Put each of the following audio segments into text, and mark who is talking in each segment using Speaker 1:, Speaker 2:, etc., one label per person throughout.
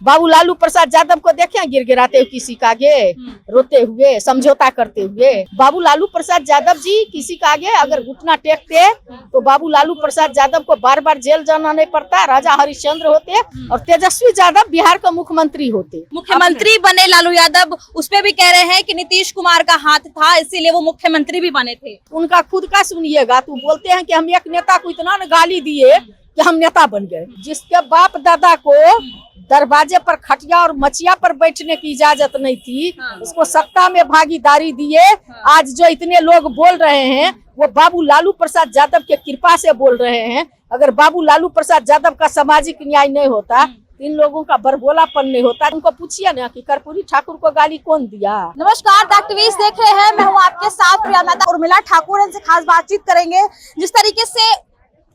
Speaker 1: बाबू लालू प्रसाद यादव को देखे गिड़गिड़ाते हुए किसी का आगे, रोते हुए, समझौता करते हुए। बाबू लालू प्रसाद यादव जी किसी का आगे अगर घुटना टेकते तो बाबू लालू प्रसाद यादव को बार बार जेल जाना नहीं पड़ता, राजा हरिश्चंद्र होते और तेजस्वी यादव बिहार का मुख्यमंत्री होते।
Speaker 2: मुख्यमंत्री बने लालू यादव, उस पे भी कह रहे हैं कि नीतीश कुमार का हाथ था, इसीलिए वो मुख्यमंत्री भी बने थे।
Speaker 1: उनका खुद का सुनिएगा तो बोलते हैं कि हम एक नेता को इतना न गाली दिए कि हम नेता बन गए। जिसके बाप दादा को दरवाजे पर खटिया और मचिया पर बैठने की इजाजत नहीं थी, उसको सत्ता में भागीदारी दिए। आज जो इतने लोग बोल रहे हैं वो बाबू लालू प्रसाद यादव के कृपा से बोल रहे हैं। अगर बाबू लालू प्रसाद यादव का सामाजिक न्याय नहीं होता, इन लोगों का बरबोलापन नहीं होता। उनको पूछिए ना कि कर्पूरी ठाकुर को गाली कौन दिया।
Speaker 2: नमस्कार, द एक्टिविस्ट देख रहे हैं, मैं हूँ आपके साथ प्रिया मेहता। उर्मिला ठाकुर इनसे खास बातचीत करेंगे। जिस तरीके से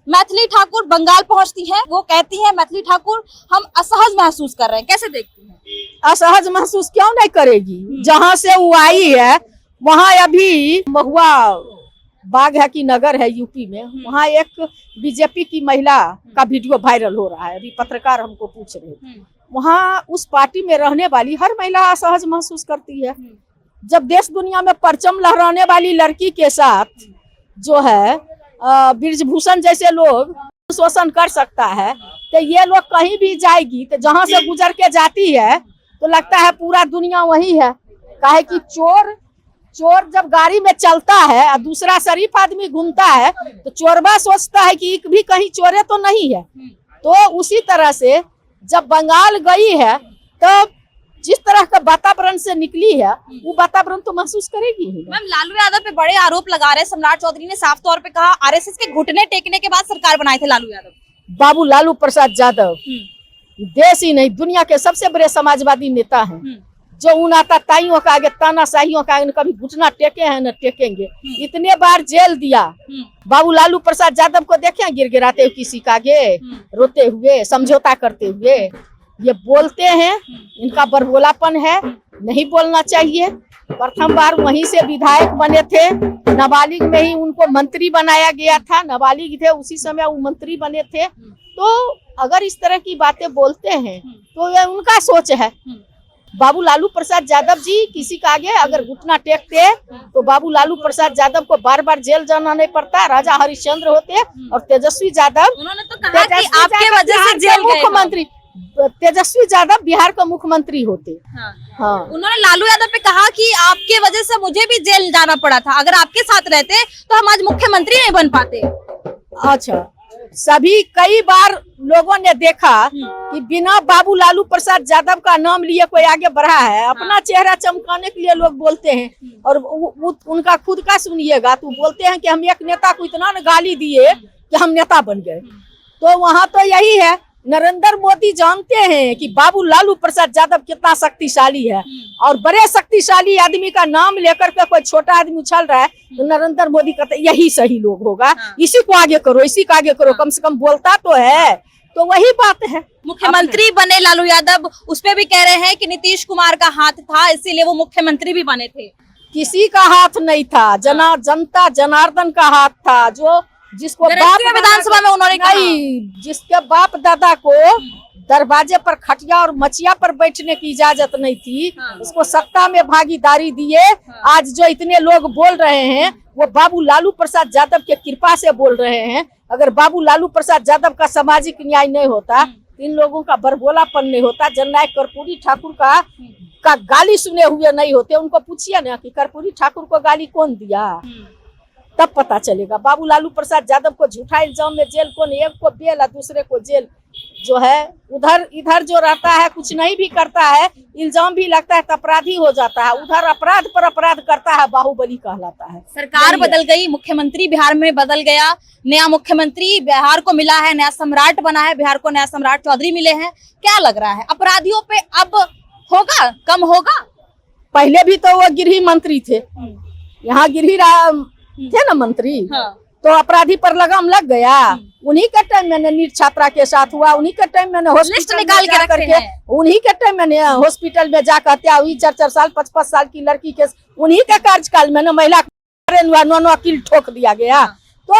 Speaker 2: मैथिली ठाकुर बंगाल पहुंचती हैं, वो कहती हैं मैथिली ठाकुर हम असहज महसूस कर रहे हैं, कैसे देखती हैं?
Speaker 1: असहज महसूस क्यों नहीं करेगी? जहाँ से वो आई है वहाँ अभी महुआ बाग है कि नगर है यूपी में, वहाँ एक बीजेपी की महिला का वीडियो वायरल हो रहा है। अभी पत्रकार हमको पूछ रहे हैं, वहाँ उस पार्टी में रहने वाली हर महिला असहज महसूस करती है। जब देश दुनिया में परचम लहराने वाली लड़की के साथ जो है ब्रिजभूषण जैसे लोग शोषण कर सकता है, तो ये लोग कहीं भी जाएगी तो जहाँ से गुजर के जाती है तो लगता है पूरा दुनिया वही है। काहे कि चोर जब गाड़ी में चलता है और दूसरा शरीफ आदमी घूमता है तो चोरबा सोचता है कि भी कहीं चोरे तो नहीं है। तो उसी तरह से जब बंगाल गई है तब जिस तरह का वातावरण से निकली है वो वातावरण तो महसूस करेगी ही।
Speaker 2: मैम, लालू यादव पे बड़े आरोप लगा रहे हैं। सम्राट चौधरी ने साफ तौर पे कहा आरएसएस के घुटने टेकने के बाद सरकार बनाए थे लालू यादव।
Speaker 1: बाबू लालू प्रसाद यादव देश ही नहीं दुनिया के सबसे बड़े समाजवादी नेता हैं, जो उन आता ताइयों का आगे, तानाशाहियों का आगे कभी घुटना टेके हैं न टेकेंगे। इतने बार जेल दिया। बाबू लालू प्रसाद यादव को देखे गिड़गिड़ाते हुए किसी का आगे, रोते हुए, समझौता करते हुए। ये बोलते हैं, इनका बरबोलापन है, नहीं बोलना चाहिए। प्रथम बार वहीं से विधायक बने थे, नाबालिग में ही उनको मंत्री बनाया गया था। नाबालिग थे उसी समय वो मंत्री बने थे। तो अगर इस तरह की बातें बोलते हैं तो ये उनका सोच है। बाबू लालू प्रसाद यादव जी किसी का आगे अगर घुटना टेकते तो बाबू लालू प्रसाद यादव को बार बार जेल जाना नहीं पड़ता, राजा हरिश्चंद्र होते और तेजस्वी यादव,
Speaker 2: उन्होंने तो कहा कि आपके वजह से जेल गए
Speaker 1: मुख्यमंत्री, तेजस्वी यादव बिहार का मुख्यमंत्री होते। हाँ।
Speaker 2: उन्होंने लालू यादव पे कहा कि आपके वजह से मुझे भी जेल जाना पड़ा था, अगर आपके साथ रहते तो हम आज मुख्यमंत्री नहीं बन पाते।
Speaker 1: अच्छा, सभी कई बार लोगों ने देखा कि बिना बाबू लालू प्रसाद यादव का नाम लिए कोई आगे बढ़ा है। अपना चेहरा चमकाने के लिए लोग बोलते हैं और उनका खुद का सुनिएगा तो बोलते हैं कि हम एक नेता को इतना न गाली दिए कि हम नेता बन गए। तो वहाँ तो यही है, नरेंद्र मोदी जानते हैं कि बाबू लालू प्रसाद यादव कितना शक्तिशाली है और बड़े शक्तिशाली आदमी का नाम लेकर के कोई छोटा आदमी उछल रहा है तो नरेंद्र मोदी कहते यही सही लोग होगा, इसी को आगे करो, इसी को आगे करो, कम से कम बोलता तो है। तो वही बात है।
Speaker 2: मुख्यमंत्री बने लालू यादव, उस पे भी कह रहे हैं कि नीतीश कुमार का हाथ था, इसीलिए वो मुख्यमंत्री भी बने थे।
Speaker 1: किसी का हाथ नहीं था, जनता जनार्दन का हाथ था, जो जिसको
Speaker 2: विधानसभा में उन्होंने
Speaker 1: नहीं, जिसके बाप दादा को दरवाजे पर खटिया और मचिया पर बैठने की इजाजत नहीं थी, उसको सत्ता में भागीदारी दिए। आज जो इतने लोग बोल रहे हैं वो बाबू लालू प्रसाद यादव के कृपा से बोल रहे हैं। अगर बाबू लालू प्रसाद यादव का सामाजिक न्याय नहीं होता, इन लोगों का बरबोलापन नहीं होता, जननायक कर्पूरी ठाकुर का गाली सुने हुए नहीं होते। उनको पूछिए ना कि कर्पूरी ठाकुर को गाली कौन दिया, तब पता चलेगा। बाबू लालू प्रसाद यादव को झूठा इल्जाम में जेल कौन, एक को बेल और दूसरे को जेल जो है। उधर इधर जो रहता है कुछ नहीं भी करता है, इल्जाम भी लगता है तो अपराधी हो जाता है। उधर अपराध पर अपराध करता है, बाहुबली कहलाता है।
Speaker 2: सरकार बदल गई, मुख्यमंत्री बिहार में बदल गया, नया मुख्यमंत्री बिहार को मिला है, नया सम्राट बना है, बिहार को नया सम्राट चौधरी मिले हैं। क्या लग रहा है अपराधियों पे अब होगा, कम होगा?
Speaker 1: पहले भी तो वो गृह मंत्री थे, यहाँ गृह थे ना मंत्री। तो अपराधी पर लगाम लग गया। उन्हीं के टाइम मैंने नीट छात्रा के साथ हुआ, उन्हीं के टाइम मैंने हॉस्पिटल निकाल के करके, उन्हीं के टाइम मैंने हॉस्पिटल में जाकर हत्या हुई 4-4 साल 5-5 साल की लड़की के, उन्हीं के कार्यकाल में महिला नो किल ठोक दिया गया। तो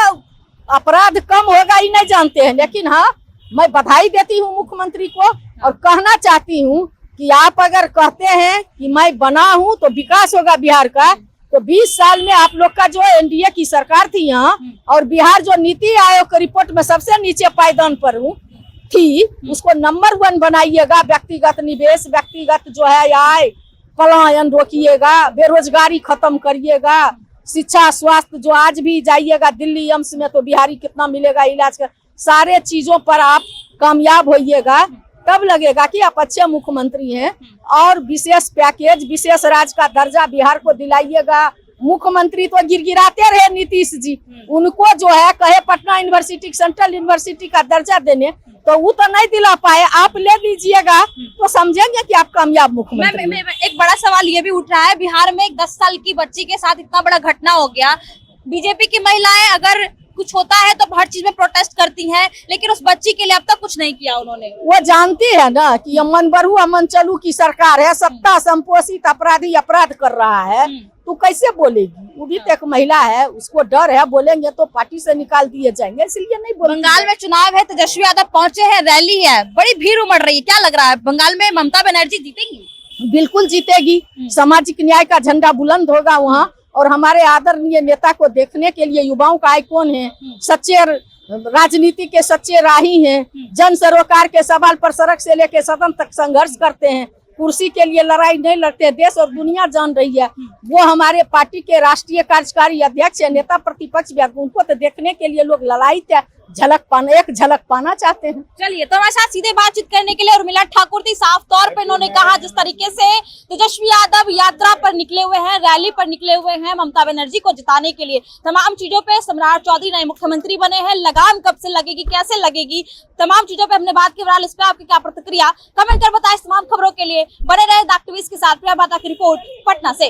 Speaker 1: अपराध कम होगा ही नहीं जानते हैं, लेकिन हाँ मैं बधाई देती हूँ मुख्यमंत्री को और कहना चाहती हूँ कि आप अगर कहते हैं कि मैं बना हूँ तो विकास होगा बिहार का, तो 20 साल में आप लोग का जो एनडीए की सरकार थी यहाँ, और बिहार जो नीति आयोग की रिपोर्ट में सबसे नीचे पायदान पर थी, उसको नंबर 1 बनाइएगा। व्यक्तिगत निवेश, व्यक्तिगत जो है आय, पलायन रोकिएगा, बेरोजगारी खत्म करिएगा, शिक्षा, स्वास्थ्य, जो आज भी जाइएगा दिल्ली एम्स में तो बिहारी कितना मिलेगा इलाज का, सारे चीजों पर आप कामयाब होइएगा, तब लगेगा कि आप अच्छे मुख्यमंत्री हैं। और विशेष पैकेज, विशेष राज्य का दर्जा बिहार को दिलाइएगा। मुख्यमंत्री तो गिरगिराते रहे नीतीश जी, उनको जो है कहे पटना यूनिवर्सिटी, सेंट्रल यूनिवर्सिटी का दर्जा देने, तो वो तो नहीं दिला पाए। आप ले लीजिएगा तो समझेंगे कि आप कामयाब मुख्यमंत्री हैं।
Speaker 2: एक बड़ा सवाल ये भी उठ रहा है, बिहार में एक 10 साल की बच्ची के साथ इतना बड़ा घटना हो गया। बीजेपी की महिलाएं अगर कुछ होता है तो हर चीज में प्रोटेस्ट करती हैं, लेकिन उस बच्ची के लिए अब तक कुछ नहीं किया उन्होंने।
Speaker 1: वो जानती है ना कि अमन बरू अमन चलू की सरकार है, सत्ता संपोषित अपराधी अपराध कर रहा है, तो कैसे बोलेगी? वो भी तो एक महिला है, उसको डर है, बोलेंगे तो पार्टी से निकाल दिए जाएंगे, इसलिए नहीं बोल।
Speaker 2: बंगाल में चुनाव है, तेजस्वी यादव पहुंचे हैं, रैली है, बड़ी भीड़ उमड़ रही है, क्या लग रहा है बंगाल में ममता बनर्जी जीतेगी?
Speaker 1: बिल्कुल जीतेगी। सामाजिक न्याय का झंडा बुलंद होगा वहाँ, और हमारे आदरणीय नेता को देखने के लिए युवाओं का आइकॉन है, सच्चे राजनीति के सच्चे राही हैं, जन सरोकार के सवाल पर सड़क से लेकर सदन तक संघर्ष करते हैं, कुर्सी के लिए लड़ाई नहीं लड़ते, देश और दुनिया जान रही है। वो हमारे पार्टी के राष्ट्रीय कार्यकारी अध्यक्ष है, नेता प्रतिपक्ष भी, उनको तो देखने के लिए लोग लड़ाई एक झलक पाना चाहते हैं।
Speaker 2: चलिए, तो हमारे साथ सीधे बातचीत करने के लिए उर्मिला ठाकुर थी। साफ तौर पे इन्होंने कहा जिस तरीके से तेजस्वी यादव यात्रा पर निकले हुए हैं, रैली पर निकले हुए हैं ममता बनर्जी को जिताने के लिए, तमाम चीजों पे सम्राट चौधरी नए मुख्यमंत्री बने हैं, लगाम कब से लगेगी, कैसे लगेगी, तमाम चीजों पे हमने बात की। बहरहाल इस पे आपकी क्या प्रतिक्रिया, कमेंट कर बताएं। तमाम खबरों के लिए बने रहे द एक्टिविस्ट के साथ। प्रिया बाता की रिपोर्ट पटना से।